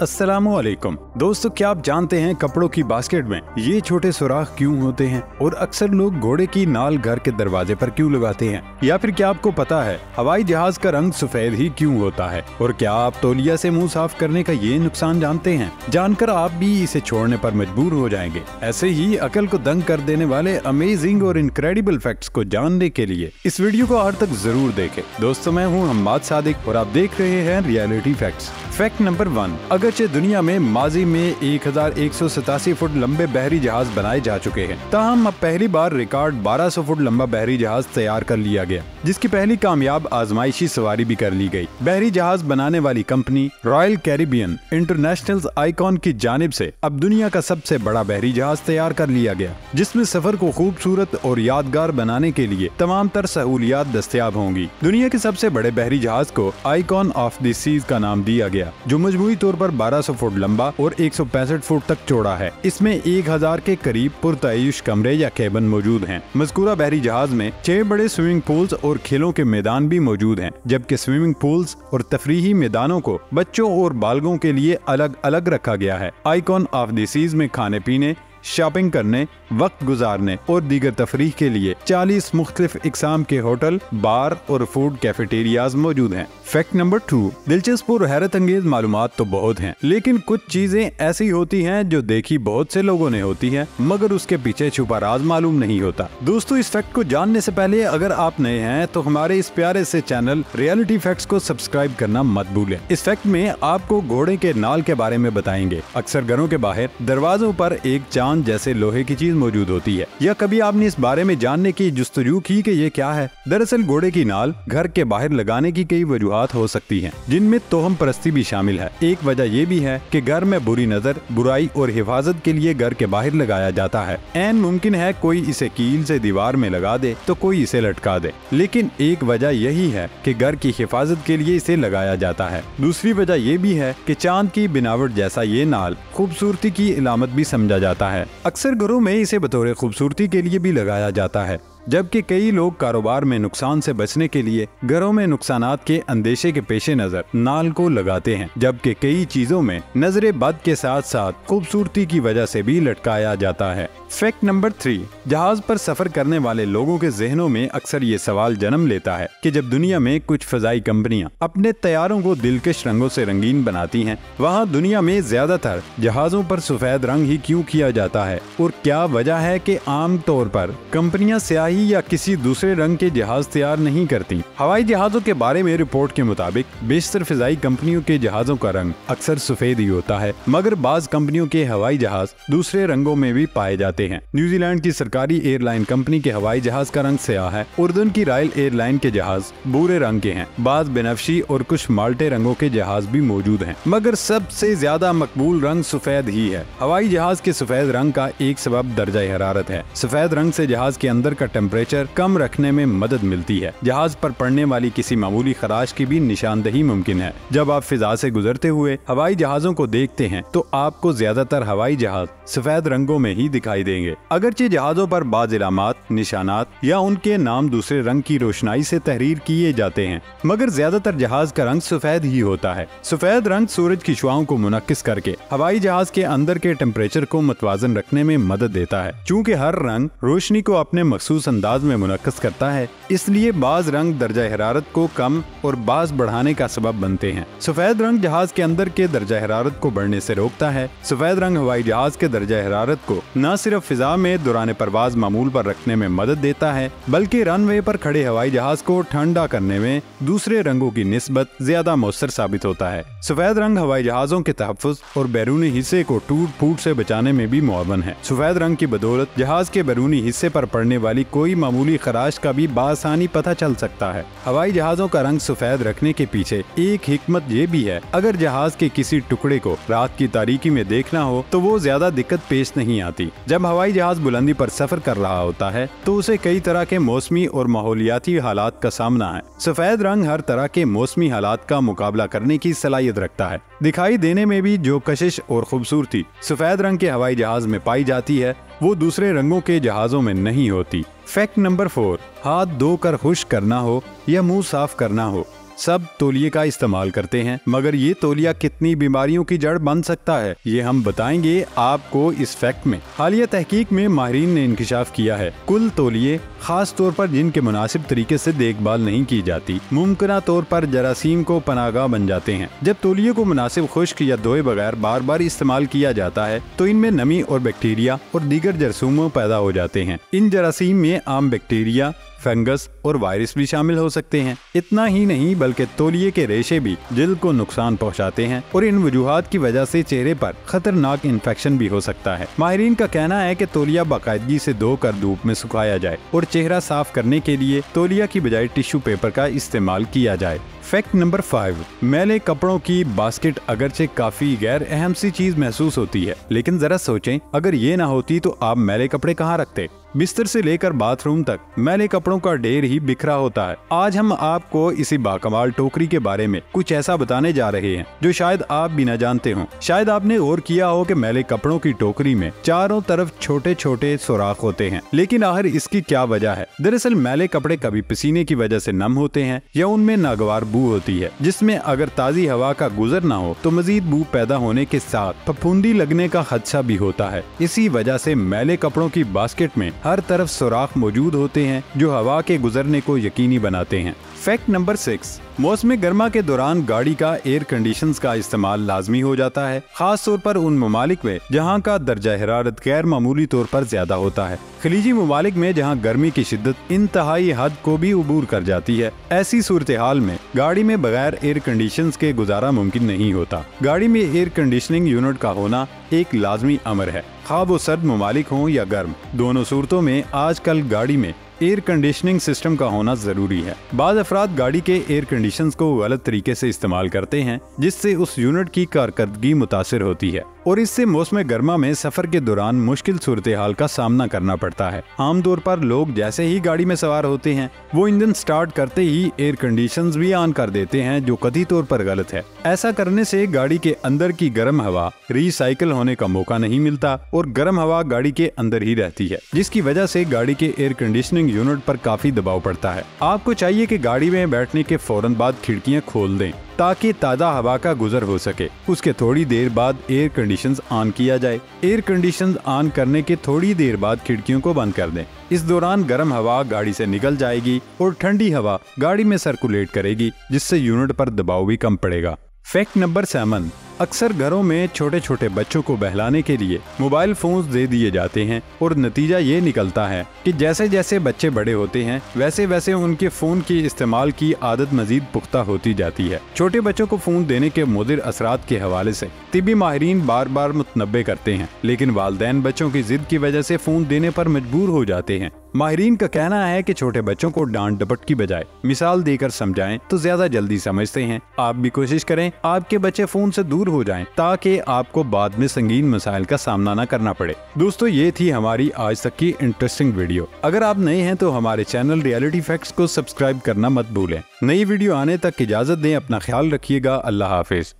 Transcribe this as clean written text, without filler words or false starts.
अस्सलामुअलैकुम दोस्तों, क्या आप जानते हैं कपड़ों की बास्केट में ये छोटे सुराख क्यों होते हैं और अक्सर लोग घोड़े की नाल घर के दरवाजे पर क्यों लगाते हैं? या फिर क्या आपको पता है हवाई जहाज का रंग सफेद ही क्यों होता है? और क्या आप तौलिया से मुंह साफ करने का ये नुकसान जानते हैं? जानकर आप भी इसे छोड़ने पर मजबूर हो जाएंगे। ऐसे ही अकल को दंग कर देने वाले अमेजिंग और इनक्रेडिबल फैक्ट्स को जानने के लिए इस वीडियो को आखिर तक जरूर देखें। दोस्तों, मैं हूँ हम्माद सादिक और आप देख रहे हैं रियलिटी फैक्ट्स। फैक्ट नंबर 1, अगरचे दुनिया में माजी में 1187 फुट लंबे बहरी जहाज बनाए जा चुके हैं, ताहम अब पहली बार रिकॉर्ड 1200 फुट लंबा बहरी जहाज तैयार कर लिया गया, जिसकी पहली कामयाब आजमाइशी सवारी भी कर ली गई। बहरी जहाज बनाने वाली company royal Caribbean international icon की जानिब से अब दुनिया का सबसे बड़ा बहरी जहाज तैयार कर लिया गया, जिसमें सफर को खूबसूरत और यादगार बनाने के लिए तमाम तर सहूलियात दस्तयाब होंगी। दुनिया के सबसे बड़े बहरी जहाज को आइकॉन ऑफ द सीज का नाम दिया गया, जो मजमूई तौर पर 1200 फुट लंबा और 165 फुट तक चौड़ा है। इसमें 1000 के करीब पुरतआयुश कमरे या केबिन मौजूद हैं। मज़कूरा बहरी जहाज में 6 बड़े स्विमिंग पूल्स और खेलों के मैदान भी मौजूद हैं, जबकि स्विमिंग पूल्स और तफरीही मैदानों को बच्चों और बालगों के लिए अलग अलग रखा गया है। आइकॉन ऑफ द सीज में खाने पीने, शॉपिंग करने, वक्त गुजारने और दीगर तफरीह के लिए 40 मुख्तलिफ इकसाम के होटल, बार और फूड कैफेटेरियाज मौजूद हैं। फैक्ट नंबर 2, दिलचस्प और हैरत अंगेज मालूमात तो बहुत हैं, लेकिन कुछ चीजें ऐसी होती हैं जो देखी बहुत से लोगों ने होती हैं, मगर उसके पीछे छुपा राज मालूम नहीं होता। दोस्तों, इस फैक्ट को जानने से पहले अगर आप नए हैं तो हमारे इस प्यारे से चैनल रियलिटी फैक्ट्स को सब्सक्राइब करना मत भूलें। इस फैक्ट में आपको घोड़े के नाल के बारे में बताएंगे। अक्सर घरों के बाहर दरवाजों पर एक चांद जैसे लोहे की चीज मौजूद होती है। या कभी आपने इस बारे में जानने की जुस्तजू की कि ये क्या है? दरअसल घोड़े की नाल घर के बाहर लगाने की कई वजूहात हो सकती हैं, जिनमें तोहम परस्ती भी शामिल है। एक वजह ये भी है कि घर में बुरी नजर, बुराई और हिफाजत के लिए घर के बाहर लगाया जाता है। ऐन मुमकिन है कोई इसे कील से दीवार में लगा दे तो कोई इसे लटका दे, लेकिन एक वजह यही है कि घर की हिफाजत के लिए इसे लगाया जाता है। दूसरी वजह ये भी है कि चांद की बनावट जैसा ये नाल खूबसूरती की इलामत भी समझा जाता है। अक्सर घरों में इसे बतौर खूबसूरती के लिए भी लगाया जाता है, जबकि कई लोग कारोबार में नुकसान से बचने के लिए घरों में नुकसानात के अंदेशे के पेश नजर नाल को लगाते हैं, जबकि कई चीजों में नजरे बद के साथ साथ खूबसूरती की वजह से भी लटकाया जाता है। फैक्ट नंबर 3, जहाज पर सफर करने वाले लोगों के जहनों में अक्सर ये सवाल जन्म लेता है कि जब दुनिया में कुछ फजाई कंपनियां अपने तैयारों को दिलकश रंगों से रंगीन बनाती हैं, वहाँ दुनिया में ज्यादातर जहाजों पर सफेद रंग ही क्यों किया जाता है? और क्या वजह है कि आम तौर पर कंपनियां स्याही या किसी दूसरे रंग के जहाज तैयार नहीं करती? हवाई जहाजों के बारे में रिपोर्ट के मुताबिक बेशतर फिजाई कंपनियों के जहाजों का रंग अक्सर सफेद ही होता है, मगर बाज कंपनियों के हवाई जहाज दूसरे रंगों में भी पाए जाते हैं। न्यूजीलैंड की सरकारी एयरलाइन कंपनी के हवाई जहाज का रंग स्याह है। उर्दन की रॉयल एयरलाइन के जहाज भूरे रंग के हैं। बाज बेनफ्शी और कुछ माल्टे रंगों के जहाज भी मौजूद हैं, मगर सबसे ज्यादा मकबूल रंग सफेद ही है। हवाई जहाज के सफेद रंग का एक सबब दर्जा हरारत है। सफेद रंग से जहाज के अंदर का टेम्परेचर कम रखने में मदद मिलती है। जहाज पर पड़ने वाली किसी मामूली खराश की भी निशानदही मुमकिन है। जब आप फिजा से गुजरते हुए हवाई जहाजों को देखते हैं तो आपको ज्यादातर हवाई जहाज सफेद रंगों में ही दिखाई देंगे। अगरचे जहाजों पर बाज इलामात, निशानात या उनके नाम दूसरे रंग की रोशनाई से तहरीर किए जाते हैं, मगर ज्यादातर जहाज का रंग सफेद ही होता है। सफेद रंग सूरज की शुआओं को मुनक्किस करके हवाई जहाज के अंदर के टेम्परेचर को मुतवाजन रखने में मदद देता है। चूँकि हर रंग रोशनी को अपने मखसूस अंदाज में मुनक्किस करता है, इसलिए बाज रंग दर्जा हरारत को कम और बाज बढ़ाने का सबब बनते हैं। सफेद रंग जहाज के अंदर के दर्जा हरारत को बढ़ने से रोकता है। सफेद रंग हवाई जहाज के दर्जा हरारत को न सिर्फ फिजा में दौरान परवाज मामूल पर रखने में मदद देता है, बल्कि रनवे पर खड़े हवाई जहाज को ठंडा करने में दूसरे रंगों की निस्बत ज्यादा मौसर साबित होता है। सफेद रंग हवाई जहाजों के तहफ़्फ़ुज़ और बैरूनी हिस्से को टूट फूट से बचाने में भी मुआवन है। सफेद रंग की बदौलत जहाज के बैरूनी हिस्से पर पड़ने वाली कोई मामूली खराश का भी बासानी पता चल सकता है। हवाई जहाजों का रंग सफेद रखने के पीछे एक हिकमत ये भी है, अगर जहाज के किसी टुकड़े को रात की तारीकी में देखना हो तो वो ज्यादा दिक्कत पेश नहीं आती। जब हवाई जहाज बुलंदी पर सफर कर रहा होता है तो उसे कई तरह के मौसमी और माहौलियाती हालात का सामना है। सफेद रंग हर तरह के मौसमी हालात का मुकाबला करने की सलाहियत रखता है। दिखाई देने में भी जो कशिश और खूबसूरती सफेद रंग के हवाई जहाज में पाई जाती है, वो दूसरे रंगों के जहाजों में नहीं होती। फैक्ट नंबर 4, हाथ धोकर खुश करना हो या मुंह साफ करना हो, सब तौलिए का इस्तेमाल करते हैं, मगर ये तौलिया कितनी बीमारियों की जड़ बन सकता है ये हम बताएंगे आपको इस फैक्ट में। हालिया तहकीक में माहिरीन ने इंकिशाफ किया है कुल तौलिए, खास तौर पर जिनके मुनासिब तरीके से देखभाल नहीं की जाती, मुमकिन तौर पर जरासीम को पनाहगाह बन जाते हैं। जब तौलिए को मुनासिब खुश्क या धोए बगैर बार बार इस्तेमाल किया जाता है तो इनमें नमी और बैक्टीरिया और दीगर जरासीम पैदा हो जाते हैं। इन जरासीम में आम बैक्टीरिया, फंगस और वायरस भी शामिल हो सकते हैं। इतना ही नहीं बल्कि तौलिए के रेशे भी जिल्द को नुकसान पहुंचाते हैं और इन वजूहात की वजह से चेहरे पर खतरनाक इन्फेक्शन भी हो सकता है। माहिरीन का कहना है कि तौलिया बाकायदगी से धोकर धूप में सुखाया जाए और चेहरा साफ करने के लिए तौलिया की बजाय टिश्यू पेपर का इस्तेमाल किया जाए। फैक्ट नंबर 5, मैले कपड़ों की बास्केट अगरचे काफी गैर अहम सी चीज महसूस होती है, लेकिन जरा सोचें अगर ये ना होती तो आप मैले कपड़े कहाँ रखते। बिस्तर से लेकर बाथरूम तक मैले कपड़ों का ढेर ही बिखरा होता है। आज हम आपको इसी बाकमाल टोकरी के बारे में कुछ ऐसा बताने जा रहे हैं जो शायद आप भी न जानते हों। शायद आपने गौर किया हो कि मैले कपड़ों की टोकरी में चारों तरफ छोटे छोटे सुराख होते हैं, लेकिन आखिर इसकी क्या वजह है। दरअसल मैले कपड़े कभी पसीने की वजह से नम होते हैं या उनमें नागवार बू होती है, जिसमें अगर ताज़ी हवा का गुजर ना हो तो मजीद बू पैदा होने के साथ फफूंदी लगने का खदशा भी होता है। इसी वजह से मैले कपड़ों की बास्केट में हर तरफ सुराख मौजूद होते हैं जो हवा के गुजरने को यकीनी बनाते हैं। फैक्ट नंबर 6, मौसम गर्मा के दौरान गाड़ी का एयर कंडीशनर्स का इस्तेमाल लाजमी हो जाता है, खास तौर पर उन ममालिक में जहां का दर्जा हरारत गैर मामूली तौर पर ज्यादा होता है। खलीजी ममालिक में जहां गर्मी की शिद्दत इंतहाई हद को भी अबूर कर जाती है, ऐसी सूरत हाल में गाड़ी में बगैर एयर कंडीशनर्स के गुजारा मुमकिन नहीं होता। गाड़ी में एयर कंडीशनिंग यूनिट का होना एक लाजमी अमर है, खा वो सर्द ममालिक हों या गर्म। दोनों सूरतों में आजकल गाड़ी में एयर कंडीशनिंग सिस्टम का होना जरूरी है। बाद अफराद गाड़ी के एयर कंडीशनर्स को गलत तरीके से इस्तेमाल करते हैं, जिससे उस यूनिट की कारकर्दगी मुतासिर होती है और इससे मौसम गर्मा में सफर के दौरान मुश्किल सूरत हाल का सामना करना पड़ता है। आमतौर पर लोग जैसे ही गाड़ी में सवार होते हैं वो इंजन स्टार्ट करते ही एयर कंडीशनर्स भी ऑन कर देते हैं, जो कतई तौर पर गलत है। ऐसा करने से गाड़ी के अंदर की गर्म हवा रिसाइकिल होने का मौका नहीं मिलता और गर्म हवा गाड़ी के अंदर ही रहती है, जिसकी वजह से गाड़ी के एयर कंडीशनिंग यूनिट पर काफी दबाव पड़ता है। आपको चाहिए कि गाड़ी में बैठने के फौरन बाद खिड़कियां खोल दें ताकि ताज़ा हवा का गुजर हो सके। उसके थोड़ी देर बाद एयर कंडीशनर्स ऑन किया जाए। एयर कंडीशनर्स ऑन करने के थोड़ी देर बाद खिड़कियों को बंद कर दें। इस दौरान गर्म हवा गाड़ी से निकल जाएगी और ठंडी हवा गाड़ी में सर्कुलेट करेगी, जिससे यूनिट पर दबाव भी कम पड़ेगा। फैक्ट नंबर 7, अक्सर घरों में छोटे छोटे बच्चों को बहलाने के लिए मोबाइल फोन्स दे दिए जाते हैं और नतीजा ये निकलता है कि जैसे जैसे बच्चे बड़े होते हैं वैसे वैसे उनके फोन की इस्तेमाल की आदत मजीद पुख्ता होती जाती है। छोटे बच्चों को फोन देने के मुदिर असरात के हवाले से तिब्बी माहिरीन बार बार मुतनब्बे करते हैं, लेकिन वालिदैन बच्चों की जिद की वजह से फोन देने पर मजबूर हो जाते हैं। माहिरीन का कहना है कि छोटे बच्चों को डांट डपट की बजाय मिसाल देकर समझाएं तो ज्यादा जल्दी समझते हैं। आप भी कोशिश करें आपके बच्चे फोन से दूर हो जाएं ताकि आपको बाद में संगीन मसाइल का सामना न करना पड़े। दोस्तों, ये थी हमारी आज तक की इंटरेस्टिंग वीडियो। अगर आप नए हैं तो हमारे चैनल रियलिटी फैक्ट्स को सब्सक्राइब करना मत भूलें। नई वीडियो आने तक इजाजत दें। अपना ख्याल रखिएगा। अल्लाह हाफिज।